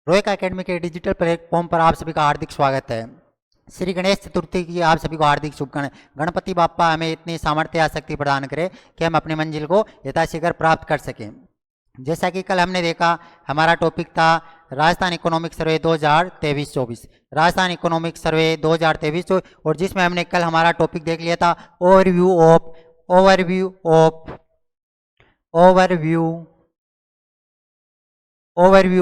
Rohit academy के digital platform पर आप सभी का हार्दिक स्वागत है। श्री गणेश चतुर्थी की आप सभी को हार्दिक शुभकामनाएं। गणपति बाप्पा हमें इतनी सामर्थ्य या शक्ति प्रदान करे कि हम अपनी मंजिल को यथाशीघ्र प्राप्त कर सकें। जैसा कि कल हमने देखा, हमारा टॉपिक था Rajasthan economic survey 2023-24। Rajasthan economic survey 2023 और जिसमें हमने कल हमारा टॉपिक देख लिया था overview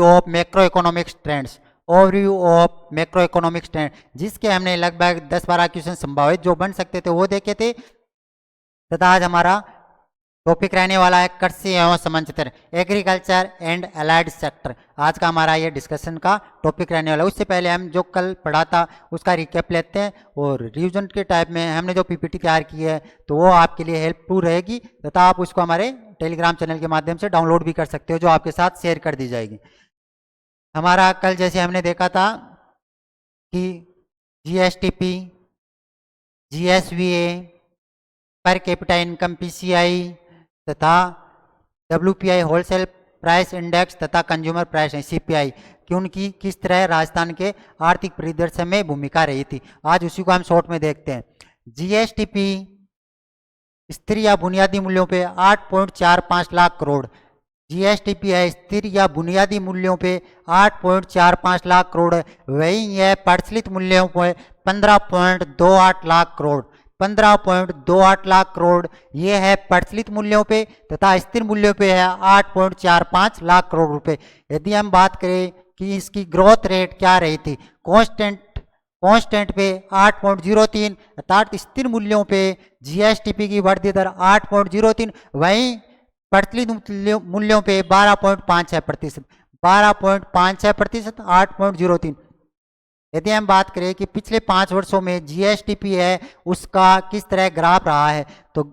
of macro economics trends. Overview of macro economics trend, जिसके हमने लगभग 10-12 क्वेश्चन संभावित जो बन सकते थे वो देखे थे। तथा आज हमारा टॉपिक रहने वाला है कृषि एवं समांतर, एग्रीकल्चर एंड अलाइड सेक्टर। आज का हमारा ये डिस्कशन का टॉपिक रहने वाला है। उससे पहले हम जो कल पढ़ा था उसका रिकैप लेते हैं और रिवीजन के टाइप में हमने जो पीपीटी तैयार की है तो वो आपके लिए हेल्पफुल रहेगी तथा आप उसको हमारे टेलीग्राम चैनल के माध्यम से डाउनलोड भी कर सकते हो, जो आपके साथ शेयर कर दी जाएगी। हमारा कल जैसे हमने देखा था कि GSTP, जीएसवीए, per capita income PCI तथा डब्ल्यूपीआई होलसेल प्राइस इंडेक्स तथा कंज्यूमर प्राइस सीपीआई कि उनकी किस तरह राजस्थान के आर्थिक परिदृश्य में भूमिका रही थी। आज उसी को हम शॉर्ट में देखते हैं। जीएसटीपी स्थिर या बुनियादी मूल्यों पे 8.45 लाख करोड़। जीएसटीपी है स्थिर या बुनियादी मूल्यों पे 8.45 लाख करोड़ है। वही है प्रचलित मूल्यों पे 15.28 लाख करोड़। 15.28 लाख करोड़ ये है प्रचलित मूल्यों पे तथा स्थिर मूल्यों पे है 8.45 लाख करोड़ रुपए। यदि हम बात करें कि इसकी ग्रोथ रेट क्या रही थी, कांस्टेंट पे 8.03, अर्थात स्थिर मूल्यों पे जीएसटीपी की वृद्धि दर 8.03, वहीं प्रचलित मूल्यों पे 12.56%, 12.56%, 8.03। यदि हम बात करें कि पिछले 5 वर्षों में जीएसटीपी है उसका किस तरह ग्राफ रहा है, तो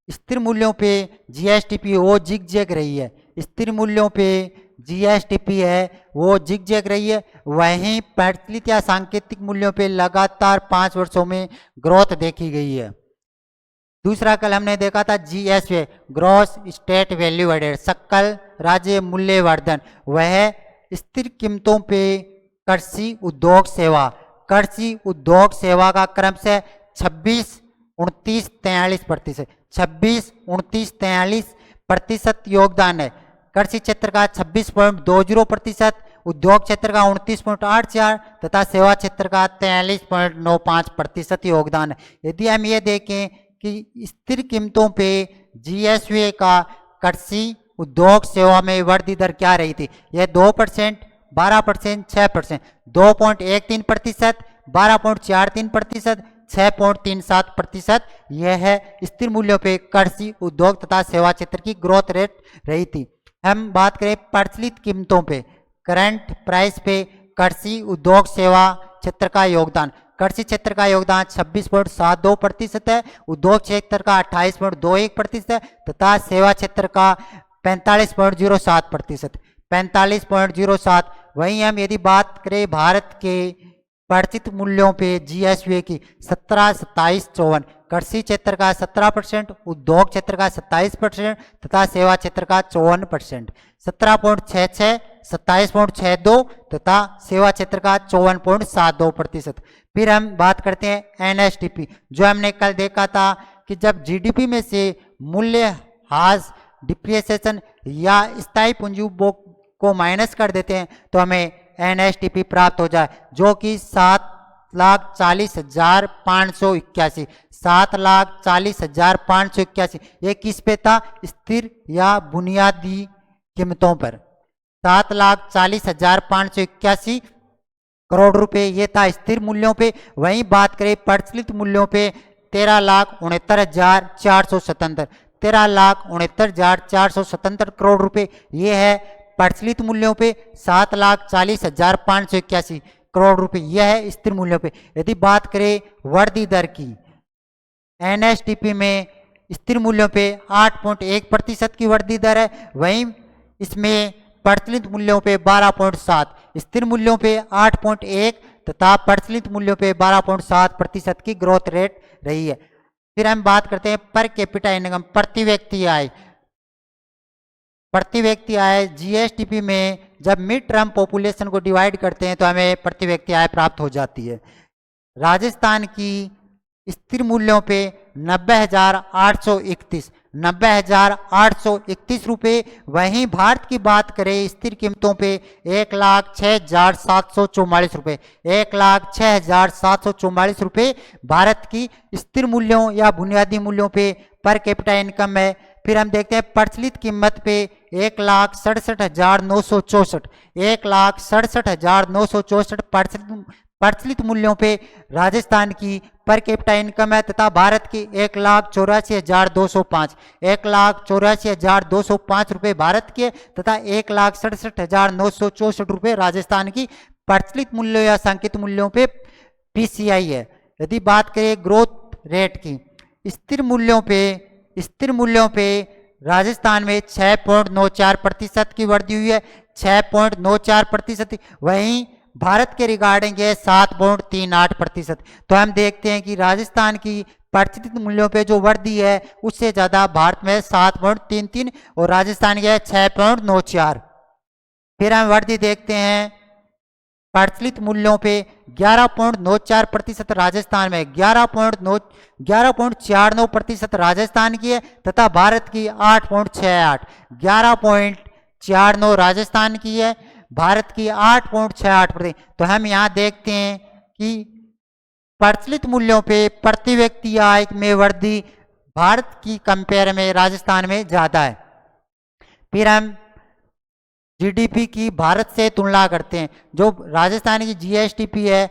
स्थिर मूल्यों पे जीएसटीपी वो जिग रही है। स्थिर मूल्यों पे जीएसटीपी है वो जिग रही है। वहीं प्रचलित या सांकेतिक मूल्यों पे लगातार 5 वर्षों में ग्रोथ देखी गई है। दूसरा कल हमने देखा था जीएसवे, ग्रॉस स्टेट वैल्यू एडेड, सकल राज्य मूल्य वर्धन। वह स्थिर कीमतों पे कृषि उद्योग सेवा, कृषि उद्योग सेवा का क्रम से 26, 29, 43%, 26, 29, 43% योगदान है। कृषि क्षेत्र का 26.20%, उद्योग क्षेत्र का 29.84 तथा सेवा क्षेत्र का 43.95% योगदान है। यदि हम ये देखें कि स्थिर कीमतों पे जीएसवे का कृषि उद्योग सेवा में वृद्धि दर क्या रही थी, यह 2%, 12%, 6%, 2.13%, 12.43%, 6.37% यह है स्थिर मूल्यों पे कृषि उद्योग तथा सेवा क्षेत्र की ग्रोथ रेट रही थी। हम बात करें प्रचलित कीमतों पे, करंट प्राइस पे कृषि उद्योग सेवा क्षेत्र का योगदान, कृषि क्षेत्र का योगदान 26.72% है, उद्योग क्षेत्र का 28.21% है तथा सेवा क्षेत्र का 45.07%, 45.07। वहीं हम यदि बात करें भारत के प्रचलित मूल्यों पे जीएसवे की 17, 27, 54, कृषि क्षेत्र का 17%, उद्योग क्षेत्र का 27% तथा सेवा क्षेत्र का 54%, 17.66, 27.62 तथा सेवा क्षेत्र का 54.72%। फिर हम बात करते हैं एनएसटीपी, जो हमने कल देखा था कि जब जीडीपी में से मूल्य ह्रास, डिप्रिसिएशन या स्थायी पूंजी को माइनस कर देते हैं तो हमें एनएसटीपी प्राप्त हो जाए, जो कि 7,40,581, 7,40,581। ये किस पे था, स्थिर या बुनियादी कीमतों पर। 7,40,581 करोड़ रुपए ये था स्थिर मूल्यों पे। वहीं बात करें प्रचलित मूल्यों पे 13,69,477, 13,69,477 करोड़ रुपए ये है प्रचलित मूल्यों पे। 7,40,581 करोड़ रुपए यह है स्थिर मूल्यों पे। यदि बात करें वृद्धि दर की, एनएसटीपी में स्थिर मूल्यों पे 8.1% की वृद्धि दर है, वहीं इसमें प्रचलित मूल्यों पे 12.7, स्थिर मूल्यों पे 8.1 तथा प्रचलित मूल्यों पे 12.7% की ग्रोथ रेट रही है। फिर हम बात करते हैं पर कैपिटा इनकम, प्रति व्यक्ति आय। प्रति व्यक्ति आय जीएसटीपी में जब मिड टर्म पॉपुलेशन को डिवाइड करते हैं तो हमें प्रति व्यक्ति आय प्राप्त हो जाती है। राजस्थान की स्थिर मूल्यों पे 90,831 रुपये। वहीं भारत की बात करें स्थिर कीमतों पे 1,06,744 रुपये, 1,06,744 रुपये भारत की स्थिर मूल्यों या बुनियादी मूल्यों पे पर कैपिटा इनकम है। फिर हम देखते हैं प्रचलित कीमत पे 1,67,964, 1,67,964 प्रचलित मूल्यों पे राजस्थान की पर कैपिटा इनकम है तथा भारत की 1,84,205, 1,84,205 रुपये भारत के तथा 1,67,964 रुपये राजस्थान की प्रचलित मूल्यों या सांकेतिक मूल्यों पे पीसीआई है। यदि बात करें ग्रोथ रेट की, स्थिर मूल्यों पे राजस्थान में 6.94% की वृद्धि हुई है, 6.94%। वहीं भारत के रिगार्डिंग है 7.38%। तो हम देखते हैं कि राजस्थान की प्रचलित मूल्यों पे जो वृद्धि है उससे ज्यादा भारत में 7.33 और राजस्थान की है 6.94। फिर हम वृद्धि देखते हैं प्रचलित मूल्यों पे 11.94% राजस्थान में, 11.49% राजस्थान की है तथा भारत की 8.68, 11.49 राजस्थान की है, भारत की 8.68%। तो हम यहाँ देखते हैं कि प्रचलित मूल्यों पे प्रति व्यक्ति आय में वृद्धि भारत की कंपेयर में राजस्थान में ज्यादा है। फिर हम जीडीपी की भारत से तुलना करते हैं। जो राजस्थान की जीएसडीपी है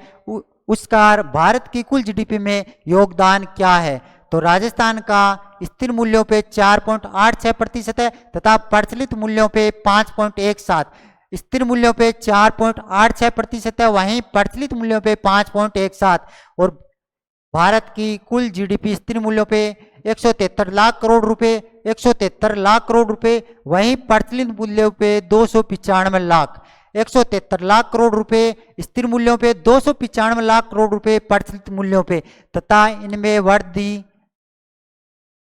उसका भारत की कुल जीडीपी में योगदान क्या है, तो राजस्थान का स्थिर मूल्यों पे 4.86% है तथा प्रचलित मूल्यों पे 5.17। स्थिर मूल्यों पे 4.86% है, वहीं प्रचलित मूल्यों पे 5.17। और भारत की कुल जीडीपी स्थिर मूल्यों पे 173 लाख करोड़ रुपए, 173 लाख करोड़ रुपए, वहीं प्रचलित मूल्यों पे 295 लाख, 173 लाख करोड़ रुपए स्थिर मूल्यों पे, 295 लाख करोड़ रुपए प्रचलित मूल्यों पे तथा इनमें वृद्धि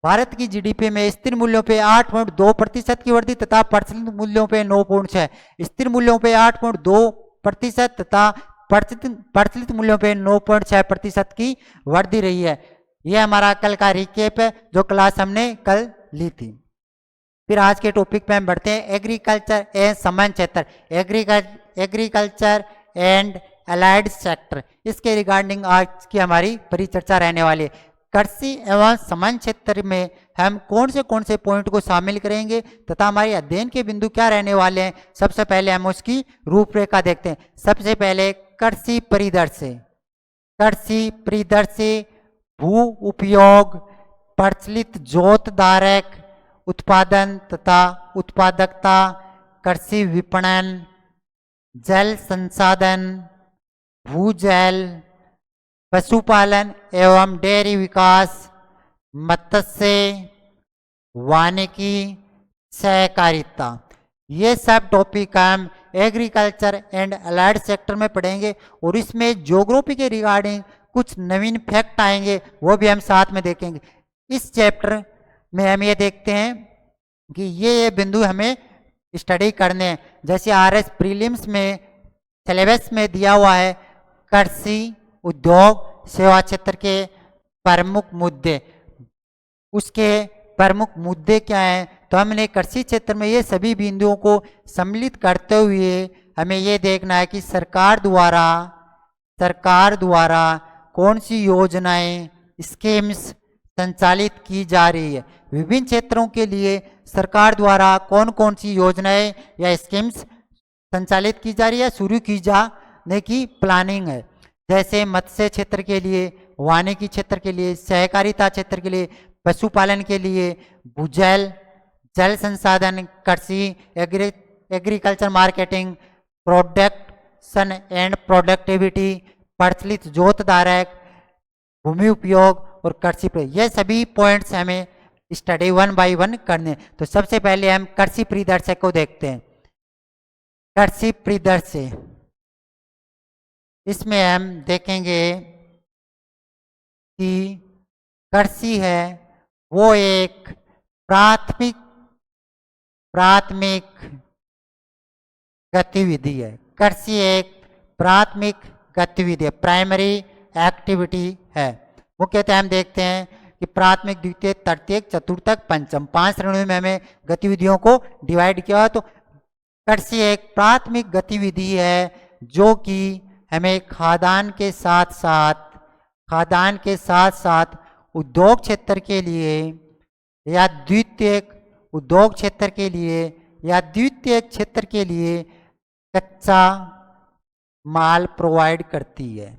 भारत की जीडीपी में स्थिर मूल्यों पे 8.2% की वृद्धि तथा प्रचलित मूल्यों पे 9.6, स्थिर मूल्यों पे 8.2% तथा प्रचलित मूल्यों पे 9.6% की वृद्धि रही है। यह हमारा कल का रिकेप है जो क्लास हमने कल ली थी। फिर आज के टॉपिक पे हम बढ़ते हैं एग्रीकल्चर एंड समान क्षेत्र, एग्रीकल्चर एंड अलाइड सेक्टर। इसके रिगार्डिंग आज की हमारी परिचर्चा रहने वाली है। कृषि एवं समान क्षेत्र में हम कौन से पॉइंट को शामिल करेंगे तथा हमारे अध्ययन के बिंदु क्या रहने वाले हैं, सबसे पहले हम उसकी रूपरेखा देखते हैं। सबसे पहले कृषि परिदृश्य। कृषि परिदृश्य भू उपयोग, प्रचलित जोत धारक, उत्पादन तथा उत्पादकता, कृषि विपणन, जल संसाधन, भूजल, पशुपालन एवं डेयरी विकास, मत्स्य, वानिकी, सहकारिता। ये सब टॉपिक हम एग्रीकल्चर एंड अलाइड सेक्टर में पढ़ेंगे और इसमें ज्योग्राफी के रिगार्डिंग कुछ नवीन फैक्ट आएंगे वो भी हम साथ में देखेंगे। इस चैप्टर में हम ये देखते हैं कि ये बिंदु हमें स्टडी करने हैं। जैसे आरएस प्रीलिम्स में सिलेबस में दिया हुआ है कृषि उद्योग सेवा क्षेत्र के प्रमुख मुद्दे, उसके प्रमुख मुद्दे क्या हैं, तो हमने कृषि क्षेत्र में ये सभी बिंदुओं को सम्मिलित करते हुए हमें ये देखना है कि सरकार द्वारा कौन सी योजनाएं स्कीम्स संचालित की जा रही है। विभिन्न क्षेत्रों के लिए सरकार द्वारा कौन कौन सी योजनाएं या स्कीम्स संचालित की जा रही है, शुरू की जाने की प्लानिंग है। जैसे मत्स्य क्षेत्र के लिए, वानिकी क्षेत्र के लिए, सहकारिता क्षेत्र के लिए, पशुपालन के लिए, भूजल, जल संसाधन, कृषि, agriculture marketing, production and productivity, प्रचलित जोत धारक, भूमि उपयोग और कृषि पर। ये सभी पॉइंट्स हमें स्टडी 1 बाय 1 करने। तो सबसे पहले हम कृषि परिदृश्य को देखते हैं। कृषि परिदृश्य, इसमें हम देखेंगे कि कृषि है वो एक प्राथमिक गतिविधि है। कृषि एक प्राथमिक गतिविधि है, प्राइमरी एक्टिविटी है। मुख्यतः हम देखते हैं कि प्राथमिक, द्वितीय, तृतीयक, चतुर्थक, पंचम 5 श्रेणियों में हमें गतिविधियों को डिवाइड किया। तो कृषि एक प्राथमिक गतिविधि है जो कि हमें खाद्यान्न के साथ साथ उद्योग क्षेत्र के लिए या द्वितीयक उद्योग क्षेत्र के लिए या द्वितीय क्षेत्र के लिए कच्चा माल प्रोवाइड करती है,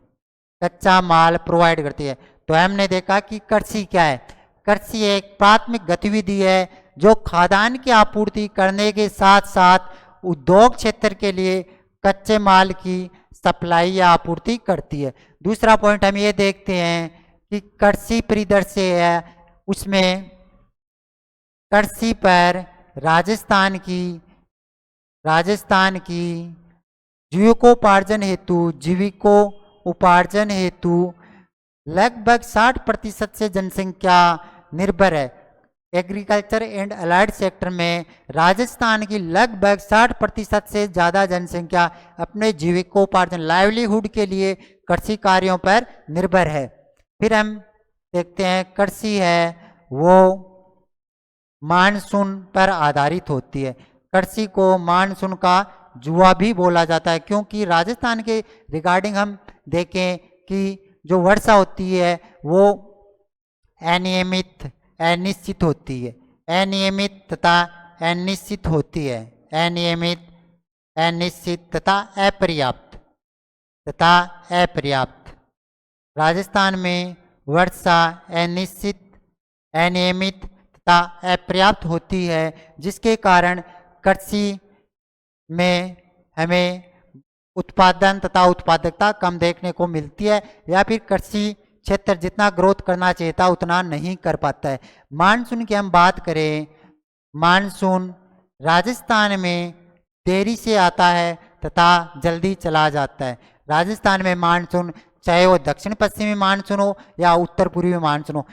कच्चा माल प्रोवाइड करती है। तो हमने देखा कि कृषि क्या है। कृषि एक प्राथमिक गतिविधि है जो खाद्यान्न की आपूर्ति करने के साथ साथ उद्योग क्षेत्र के लिए कच्चे माल की सप्लाई या आपूर्ति करती है। दूसरा पॉइंट हम ये देखते हैं कि कृषि परिदृश्य है, उसमें कृषि पर राजस्थान की जीविकोपार्जन हेतु लगभग 60% से जनसंख्या निर्भर है। एग्रीकल्चर एंड अलाइड सेक्टर में राजस्थान की लगभग 60% से ज़्यादा जनसंख्या अपने जीविकोपार्जन लाइवलीहुड के लिए कृषि कार्यों पर निर्भर है। फिर हम देखते हैं कृषि है वो मानसून पर आधारित होती है। कृषि को मानसून का जुआ भी बोला जाता है, क्योंकि राजस्थान के रिगार्डिंग हम देखें कि जो वर्षा होती है वो अनियमित होती है, अनियमित तथा अनिश्चित होती है, अनिश्चित तथा अपर्याप्त। राजस्थान में वर्षा अनियमित तथा अपर्याप्त होती है, जिसके कारण कृषि में हमें उत्पादन तथा उत्पादकता कम देखने को मिलती है, या फिर कृषि क्षेत्र जितना ग्रोथ करना चाहिए था उतना नहीं कर पाता है। मानसून की हम बात करें, मानसून राजस्थान में देरी से आता है तथा जल्दी चला जाता है। राजस्थान में मानसून, चाहे वो दक्षिण पश्चिमी मानसून हो या उत्तर पूर्वी मानसून हो,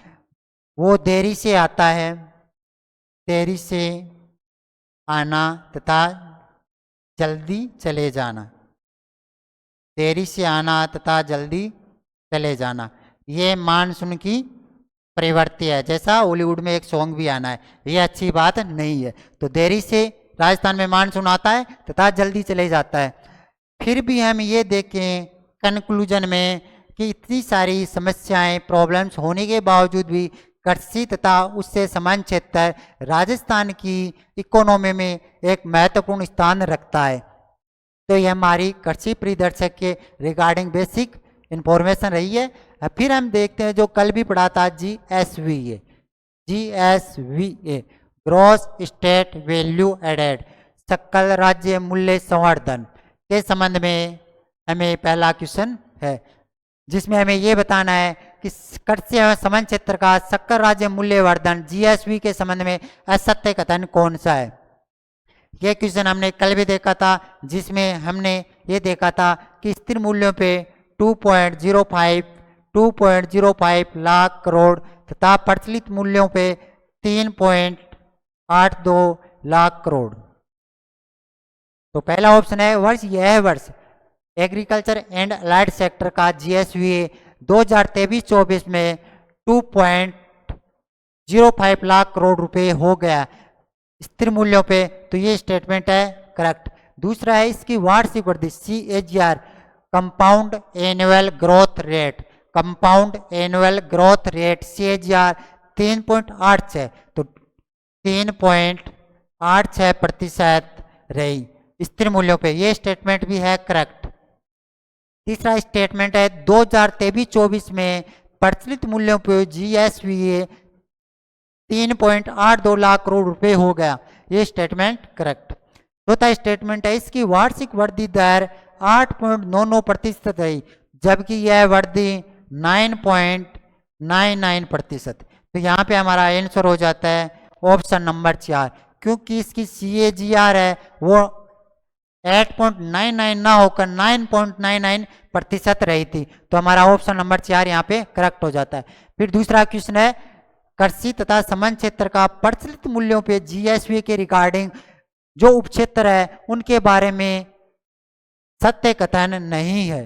वो देरी से आता है, देरी से आना तथा जल्दी चले जाना, देरी से आना तथा जल्दी चले जाना, ये मानसून की प्रवृत्ति है। जैसा हॉलीवुड में एक सॉन्ग भी आना है, ये अच्छी बात नहीं है। तो देरी से राजस्थान में मानसून आता है तथा जल्दी चले जाता है। फिर भी हम ये देखें कंक्लूजन में कि इतनी सारी समस्याएं, प्रॉब्लम्स होने के बावजूद भी कृषि तथा उससे समान क्षेत्र राजस्थान की इकोनॉमी में एक महत्वपूर्ण स्थान रखता है। तो ये हमारी कृषि परिदृश्य के रिगार्डिंग बेसिक इंफॉर्मेशन रही है। फिर हम देखते हैं जो कल भी पढ़ा था GSVA, gross state value added, सकल राज्य मूल्य संवर्धन के संबंध में हमें पहला क्वेश्चन है, जिसमें हमें ये बताना है कि कृषि एवं समान क्षेत्र का सकल राज्य मूल्य वर्धन GSV के संबंध में असत्य कथन कौन सा है। ये क्वेश्चन हमने कल भी देखा था, जिसमें हमने ये देखा था कि स्थिर मूल्यों पे 2.05 लाख करोड़ तथा प्रचलित मूल्यों पे 3.82 लाख करोड़। तो पहला ऑप्शन है वर्ष, यह है वर्ष एग्रीकल्चर एंड अलाइड सेक्टर का GSVA 2023-24 में 2.05 लाख करोड़ रुपए हो गया स्थिर मूल्यों पे। तो ये स्टेटमेंट है करेक्ट। दूसरा है इसकी वार्षिक वृद्धि CAGR, compound annual growth rate, CAGR 3.86, तो 3.86% रही स्थिर मूल्यों पे। ये स्टेटमेंट भी है करेक्ट। तीसरा स्टेटमेंट है 2023-24 में प्रचलित मूल्यों पे GSVA 3.82 लाख करोड़ रुपए हो गया, ये स्टेटमेंट करेक्ट। चौथा स्टेटमेंट है इसकी वार्षिक वृद्धि दर 8.99% रही, जबकि यह वृद्धि 9.99%। तो यहाँ पे हमारा आंसर हो जाता है ऑप्शन नंबर 4, क्योंकि इसकी CAGR है वो 8.99 ना होकर 9.99% रही थी। तो हमारा ऑप्शन नंबर 4 यहाँ पे करेक्ट हो जाता है। फिर दूसरा क्वेश्चन है कृषि तथा समान क्षेत्र का प्रचलित मूल्यों पे GSV के रिगार्डिंग जो उपक्षेत्र है उनके बारे में सत्य कथन नहीं है।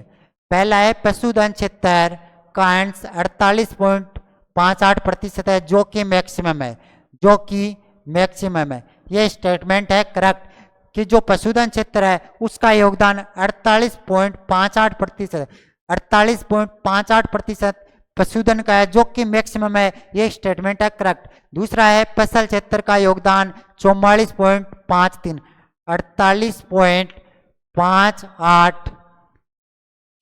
पहला है पशुधन क्षेत्र का अंश 48.58% है, जो कि मैक्सिमम है, जो कि मैक्सिमम है। यह स्टेटमेंट है करेक्ट कि जो पशुधन क्षेत्र है उसका योगदान 48.58%, 48.58% पशुधन का है, जो कि मैक्सिमम है। यह स्टेटमेंट है करेक्ट। दूसरा है फसल क्षेत्र का योगदान 44.53, 48.58,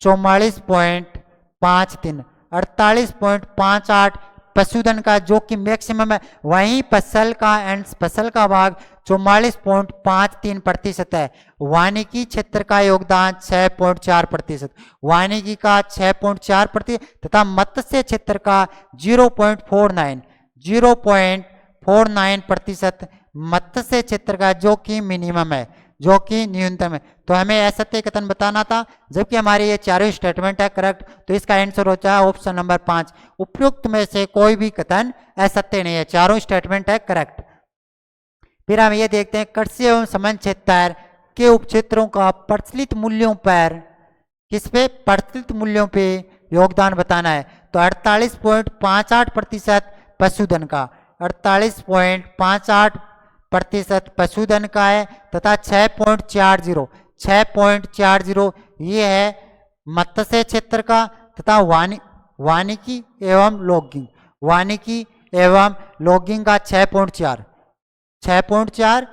44.53, 48.58 पशुधन का, जो कि मैक्सिमम है। वहीं फसल का एंड फसल का भाग 44.53% है। वानिकी क्षेत्र का योगदान 6.4%, वानिकी का 6.4% तथा मत्स्य क्षेत्र का 0.49% मत्स्य क्षेत्र का, जो कि मिनिमम है, जो कि न्यूनतम है। तो हमें असत्य कथन बताना था, जबकि हमारे ये चारों स्टेटमेंट है करेक्ट। तो इसका आंसर होता है ऑप्शन नंबर 5। उपयुक्त में से कोई भी कथन असत्य नहीं है, चारों स्टेटमेंट है करेक्ट। फिर हम ये देखते हैं कृषि एवं संबंध क्षेत्र के उपक्षेत्रों का प्रचलित मूल्यों पर, किस पे, प्रचलित मूल्यों पे योगदान बताना है। तो 48.58% पशुधन का, 48.58% पशुधन का है तथा 6.40 ये है मत्स्य क्षेत्र का तथा वानिकी एवं लॉगिंग, वानिकी एवं लॉगिंग का 6.4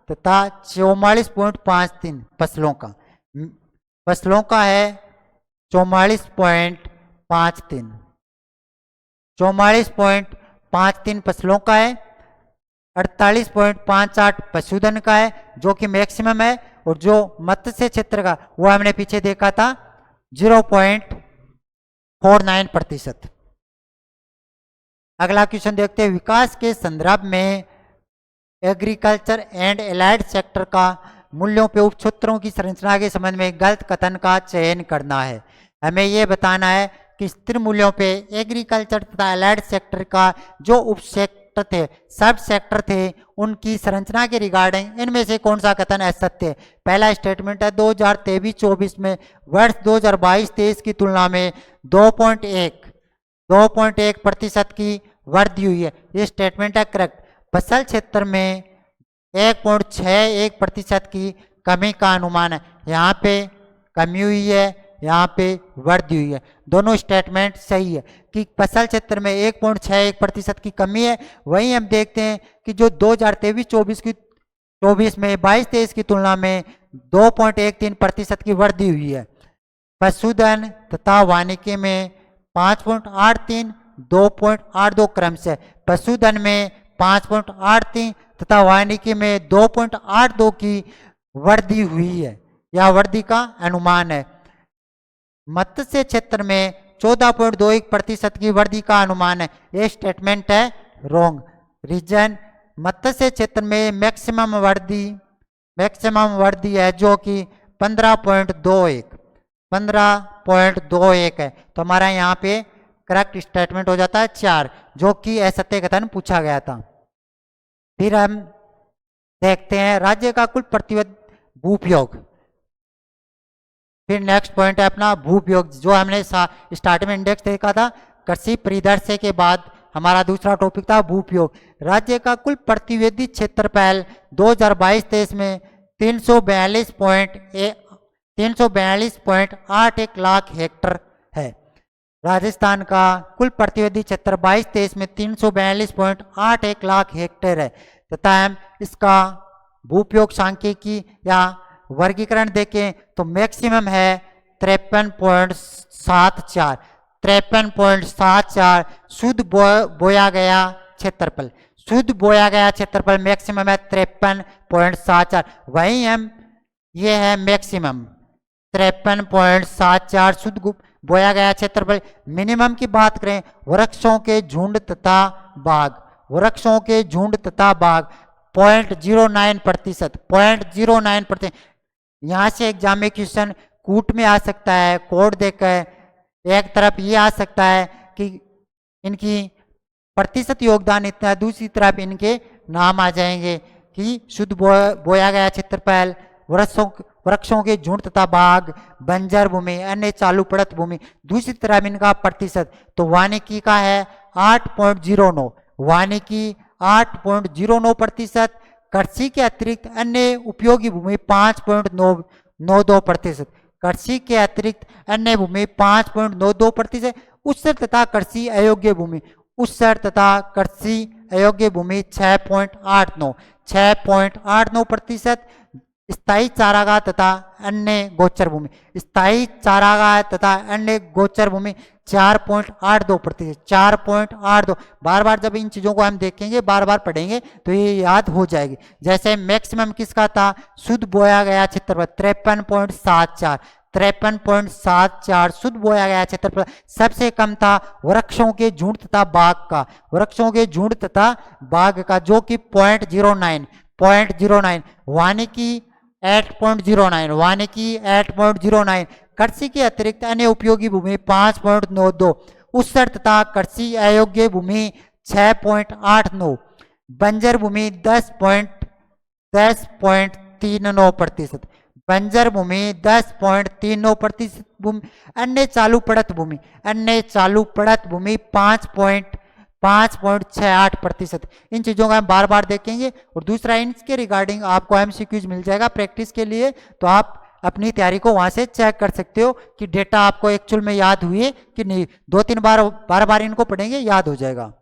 तथा 44.53 फसलों का, फसलों का है 44.53, 44.53 फसलों का है। 48.58 पशुधन का है, जो कि मैक्सिमम है। और जो मत्स्य क्षेत्र का, वो हमने पीछे देखा था 0.49%। अगला क्वेश्चन देखते हैं, विकास के संदर्भ में एग्रीकल्चर एंड एलाइड सेक्टर का मूल्यों पे उपक्षेत्रों की संरचना के संबंध में गलत कथन का चयन करना है। हमें यह बताना है कि स्थिर मूल्यों पे एग्रीकल्चर तथा एलाइड सेक्टर का जो उपसेक्टर थे, सब सेक्टर थे, उनकी संरचना के रिगार्डिंग इनमें से कौन सा कथन असत्य है। पहला स्टेटमेंट है 2023-24 में वर्ष 2022-23 की तुलना में 2.1% की वृद्धि हुई है। ये स्टेटमेंट है करेक्ट। फसल क्षेत्र में 1.61% की कमी का अनुमान है। यहाँ पे कमी हुई है, यहाँ पे वृद्धि हुई है। दोनों स्टेटमेंट सही है कि फसल क्षेत्र में 1.61% की कमी है। वहीं हम देखते हैं कि जो 2023-24 में 22-23 की तुलना में 2.13% की वृद्धि हुई है। पशुधन तथा वानिकी में 5.83, 2.82 क्रम से, पशुधन में 5.83 तथा वानिकी में 2.82 की वृद्धि हुई है या वृद्धि का अनुमान है। मत्स्य क्षेत्र में 14.21% की वृद्धि का अनुमान है। यह स्टेटमेंट है रॉन्ग। रीजन, मत्स्य क्षेत्र में मैक्सिमम वृद्धि है, जो कि 15.21 है। तो हमारा यहाँ पे करेक्ट स्टेटमेंट हो जाता है 4, जो कि असत्य कथन पूछा गया था। फिर हम देखते हैं राज्य का कुल प्रतिबद्ध भूउपयोग। फिर नेक्स्ट पॉइंट है अपना भूउपयोग, जो हमने स्टार्ट में इंडेक्स देखा था। कृषि परिदृश्य के बाद हमारा दूसरा टॉपिक था भूउपयोग। राज्य का कुल प्रतिवेदी क्षेत्रफल 2022-23 में 342.81 लाख हेक्टर है। राजस्थान का कुल प्रतिवेदी क्षेत्र 22-23 में 342.81 लाख हेक्टेयर है तथा हम इसका भूउपयोग सांख्यिकी या वर्गीकरण देखें तो मैक्सिमम है 53.74 शुद्ध बोया गया क्षेत्रफल, शुद्ध बोया गया क्षेत्रफल मैक्सिमम है 53.74। वहीं हम ये है मैक्सिमम 53.74 शुद्ध बोया गया क्षेत्रफल। मिनिमम की बात करें, वृक्षों के झुंड तथा बाग, वृक्षों के झुंड तथा बाग 0.09%, 0.09%। यहाँ से एग्जाम में क्वेश्चन कूट में आ सकता है, कोड देकर एक तरफ ये आ सकता है कि इनकी प्रतिशत योगदान इतना, दूसरी तरफ इनके नाम आ जाएंगे कि शुद्ध बोया गया क्षेत्रफल, वृक्षों के झुंड तथा बाग, बंजर भूमि, अन्य चालू पड़त भूमि, दूसरी तरफ इनका प्रतिशत, तो वानिकी का है 8.09, वानिकी 8.09%, कृषि के अतिरिक्त अन्य उपयोगी भूमि 5.92%, कृषि के अतिरिक्त अन्य भूमि 5.92%, उत्सर तथा कृषि अयोग्य भूमि, उत्सर तथा कृषि अयोग्य भूमि 6.89%, स्थायी चारागाह तथा अन्य गोचर भूमि, स्थायी चारागाह तथा अन्य गोचर भूमि 4.82%, 4.82। बार बार जब इन चीजों को हम देखेंगे, बार बार पढ़ेंगे तो ये याद हो जाएगी। जैसे मैक्सिमम किसका था, शुद्ध बोया गया क्षेत्रफल 53.74, 53.74 शुद्ध बोया गया क्षेत्रफल। सबसे कम था वृक्षों के झुंड तथा बाग का, वृक्षों के झुंड तथा बाग का, जो कि 0.09, वानिकी 8.09, वानिकी 8.09, कृषि के अतिरिक्त अन्य उपयोगी भूमि 5.92, उत्सर तथा कृषि अयोग्य भूमि 6.89, बंजर भूमि 10.39%, बंजर भूमि 10.39%, भूमि अन्य चालू पड़त भूमि, अन्य चालू पड़त भूमि 5.68%। इन चीजों का हम बार बार देखेंगे। और दूसरा, इनके रिगार्डिंग आपको एमसीक्यूज मिल जाएगा प्रैक्टिस के लिए, तो आप अपनी तैयारी को वहां से चेक कर सकते हो कि डेटा आपको एक्चुअल में याद हुए कि नहीं। 2-3 बार इनको पढ़ेंगे, याद हो जाएगा।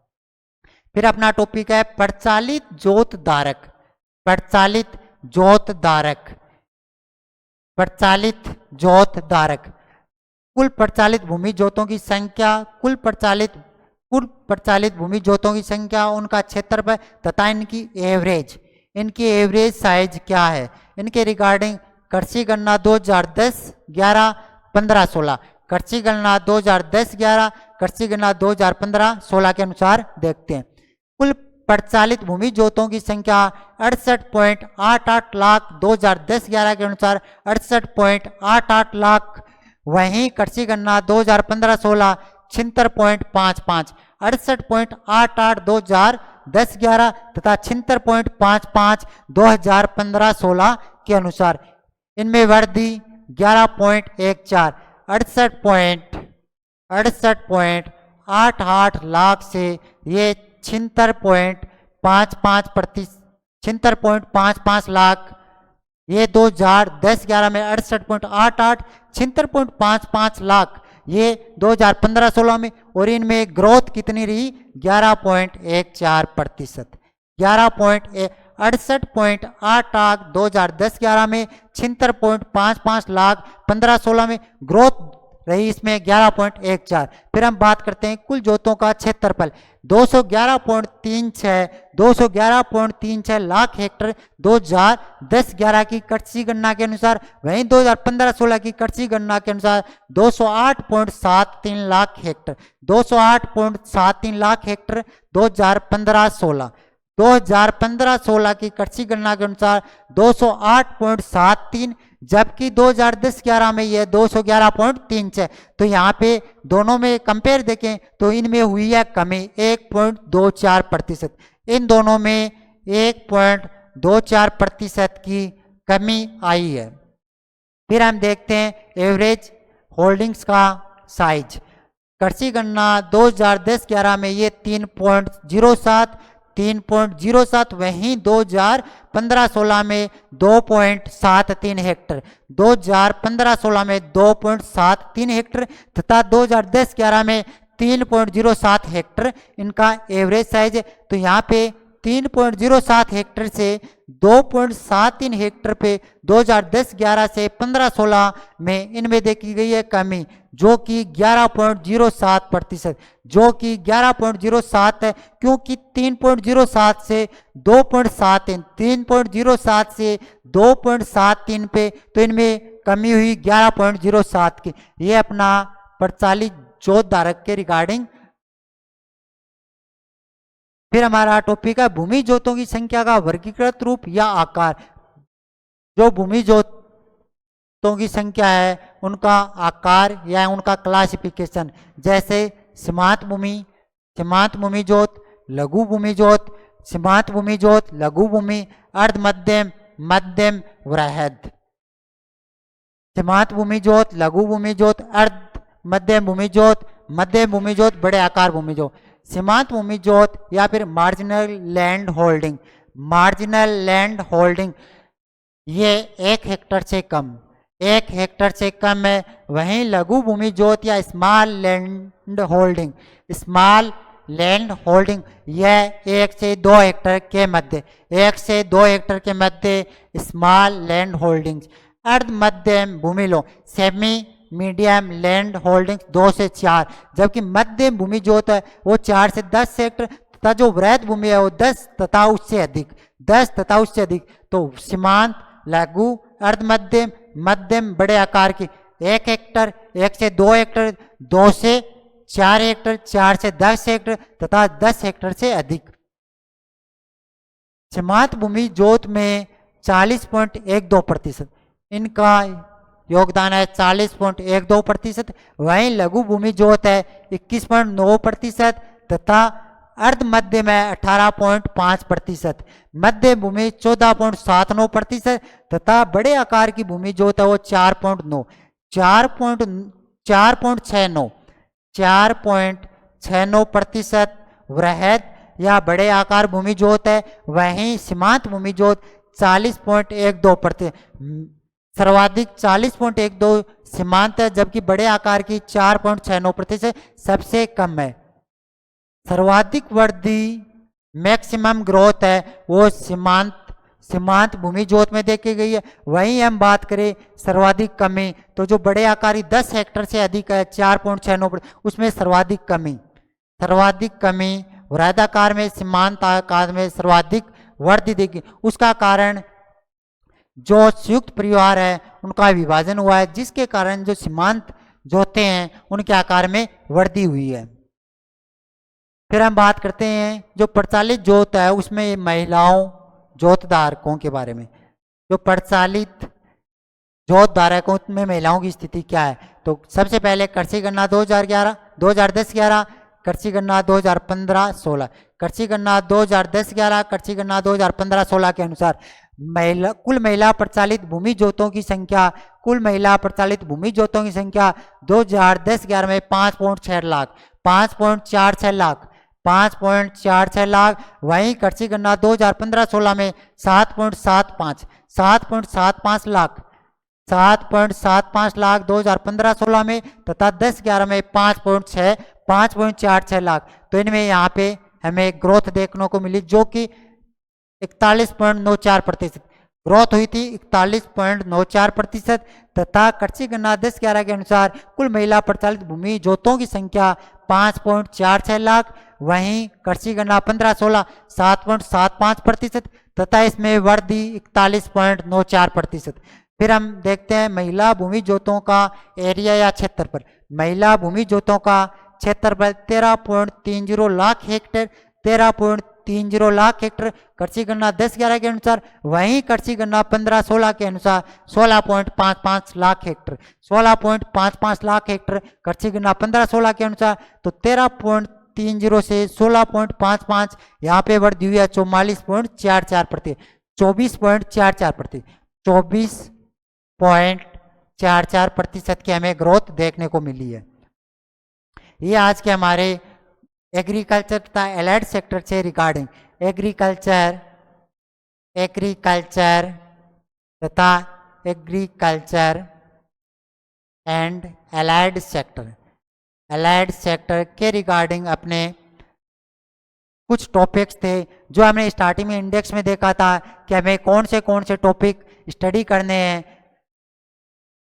फिर अपना टॉपिक है प्रचालित जोत धारक, प्रचालित जोत धारक, प्रचालित जोत धारक। कुल प्रचालित भूमि जोतों की संख्या, कुल प्रचालित भूमि जोतों की संख्या, उनका क्षेत्रफल तथा इनकी एवरेज साइज क्या है। इनके रिगार्डिंग कृषि गणना 2010, 11, 15, 16, कृषि गणना 2010, 11, कृषि गणना 2015, 16 के अनुसार देखते हैं। कुल प्रचालित भूमि जोतों की संख्या 68.88 लाख 2010-11 के अनुसार 68.88 लाख। वहीं कृषि गणना 2015-16 76.55, 68.88 2010-11 तथा 76.55 2015-16 के अनुसार। इनमें वृद्धि 11.14, 68.88 लाख से ये 76.55 लाख, ये 2010-11 में 68.88, 76.55 लाख ये 2015-16 में। और इनमें ग्रोथ कितनी रही, 11.14%, 68.88 2010-11 में, 76.55 लाख 15-16 में ग्रोथ रही इसमें 11.14। फिर हम बात करते हैं कुल जोतों का क्षेत्रफल, 211.36 लाख हेक्टर 2010-11 की कृषि गणना के अनुसार। वहीं 2015-16 की कृषि गणना के अनुसार 208.73 लाख हेक्टर, 208.73 लाख हेक्टर 2015-16। 2015-16 की कृषि गणना के अनुसार 208.73, जबकि 2010-11 में यह 211.36। तो यहाँ पे दोनों में कंपेयर देखें तो इनमें हुई है कमी 1.24%, इन दोनों में 1.24% की कमी आई है। फिर हम देखते हैं एवरेज होल्डिंग्स का साइज। कृषि गणना 2010-11 में ये 3.07, वहीं 2015-16 में 2.73 हेक्टर, 2015-16 में 2.73 हेक्टर तथा 2010-11 में 3.07 हेक्टर इनका एवरेज साइज है। तो यहाँ पे 3.07 हेक्टर से 2.73 हेक्टर पे 2010-11 से 15-16 में इनमें देखी गई है कमी, जो कि 11.07%, जो कि 11.07 है, क्योंकि 3.07 से 2.73, 3.07 से 2.73 पे तो इनमें कमी हुई 11.07 की। ये अपना प्रचालित जोत धारक के रिगार्डिंग। फिर हमारा टॉपिक है भूमि जोतों की संख्या का वर्गीकृत रूप या आकार। जो भूमि जोतों की संख्या है उनका आकार या उनका क्लासिफिकेशन, जैसे सीमांत भूमि जोत, लघु भूमि जोत, सीमांत भूमि जोत, लघु भूमि, अर्ध मध्यम, मध्यम, वृहद। सीमांत भूमि जोत, लघु भूमि जोत, अर्ध मध्यम भूमि जोत, मध्यम भूमि जोत, बड़े आकार भूमि जोत। सीमांत भूमि जोत या फिर marginal land holding, marginal land holding ये 1 हेक्टर से कम, 1 हेक्टर से कम है। वहीं लघु भूमि जोत या small land holding, small land holding यह 1 से 2 हेक्टर के मध्य, 1 से 2 हेक्टर के मध्य स्मॉल लैंड होल्डिंग। अर्ध मध्यम भूमि लो, सेमी मीडियम लैंड होल्डिंग 2 से 4, जबकि मध्यम भूमि जोत है वो 4 से 10 हेक्टर तथा जो वृहद भूमि है वो 10 तथा उससे अधिक, 10 तथा उससे अधिक। तो सीमांत, लघु, अर्ध मध्यम, मध्यम, बड़े आकार की 1 हेक्टर, 1 से 2 हेक्टर, 2 से 4 हेक्टर, 4 से 10 हेक्टर तथा 10 हेक्टर से अधिक। सीमांत भूमि जोत में 40.12%, इनका योगदान है 40.12%। वहीं लघु भूमि जोत है 21.9% तथा अर्ध मध्यम है 18.5%, मध्य भूमि 14.79% तथा बड़े आकार की भूमि जोत है वो 4.9, 4.69% वृहद या बड़े आकार भूमि जोत है। वहीं सीमांत भूमि जोत 40.12%, सर्वाधिक 40.12 सीमांत है, जबकि बड़े आकार की 4.69% सबसे कम है। सर्वाधिक वृद्धि मैक्सिमम ग्रोथ है वो सीमांत भूमि जोत में देखी गई है। वहीं हम बात करें सर्वाधिक कमी, तो जो बड़े आकारी 10 हेक्टर से अधिक है 4.96%, उसमें सर्वाधिक कमी वृहदाकार में, सीमांत आकार में सर्वाधिक वृद्धि देखी। उसका कारण जो संयुक्त परिवार है उनका विभाजन हुआ है, जिसके कारण जो सीमांत जोते हैं उनके आकार में वृद्धि हुई है। फिर हम बात करते हैं जो प्रचालित जोत है उसमें महिलाओं जोत धारकों के बारे में। जो प्रचालित जोत धारकों में महिलाओं की स्थिति क्या है, तो सबसे पहले कृषि गणना 2010-11, कृषि गणना 2015-16, कृषि गणना 2010-11, कृषि गणना 2015-16 के अनुसार कुल महिला प्रचालित भूमि जोतों की संख्या, कुल महिला प्रचालित भूमि जोतों की संख्या 2010-11 में 5.46 लाख, 5.46 लाख, 5.46 लाख। वहीं कृषि गणना 2015-16 में 7.75 लाख, 7.75 लाख 2015-16 में तथा 10-11 में 5.46 लाख। तो इनमें यहाँ पे हमें ग्रोथ देखने को मिली जो कि 41.94% ग्रोथ हुई थी, 41.94%। तथा कृषि गणना 10-11 के अनुसार कुल महिला प्रचालित भूमि जोतों की संख्या 5.46 लाख। वहीं कृषि गणना 15-16 7.75% तथा इसमें वृद्धि 41.94%। फिर हम देखते हैं महिला भूमि जोतों का एरिया या क्षेत्रफल। महिला भूमि जोतों का क्षेत्रफल 13.30 लाख हेक्टेयर, 13.30 लाख हेक्टर कृषि गणना 10-11 के अनुसार। वहीं कृषि गणना 15-16 के अनुसार 16.55 लाख हेक्टर, 16.55 लाख हेक्टर कृषि गणना 15-16 के अनुसार। तो 13.30 से 16.55 यहाँ पे वृद्धि हुई है 44.44%, 24.44%, 24.44% की हमें ग्रोथ देखने को मिली है। ये आज के हमारे एग्रीकल्चर तथा एलाइड सेक्टर से रिगार्डिंग एग्रीकल्चर तथा एग्रीकल्चर एंड एलाइड सेक्टर के रिगार्डिंग अपने कुछ टॉपिक्स थे जो हमने स्टार्टिंग में इंडेक्स में देखा था कि हमें कौन से टॉपिक स्टडी करने हैं।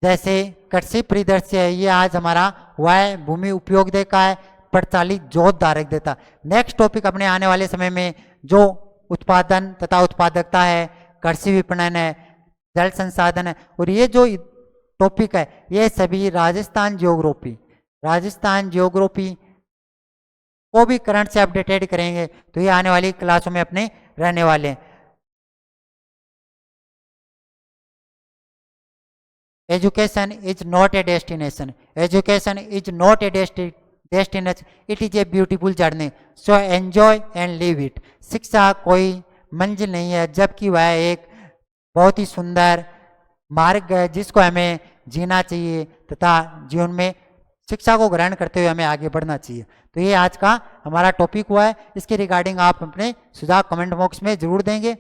जैसे कृषि परिदृश्य है, ये आज हमारा वह भूमि उपयोग देखा है, प्रचालित जोत धारक देता। नेक्स्ट टॉपिक अपने आने वाले समय में जो उत्पादन तथा उत्पादकता है, कृषि विपणन है, जल संसाधन है, और ये जो टॉपिक है ये सभी राजस्थान जियोग्राफी को भी करंट से अपडेटेड करेंगे। तो ये आने वाली क्लासों में अपने रहने वाले हैं। Education is not a destination, education is not a destination, it is a beautiful journey, so enjoy and live it. शिक्षा कोई मंजिल नहीं है, जबकि वह एक बहुत ही सुंदर मार्ग है जिसको हमें जीना चाहिए तथा जीवन में शिक्षा को ग्रहण करते हुए हमें आगे बढ़ना चाहिए। तो ये आज का हमारा टॉपिक हुआ है। इसके रिगार्डिंग आप अपने सुझाव कमेंट बॉक्स में जरूर देंगे।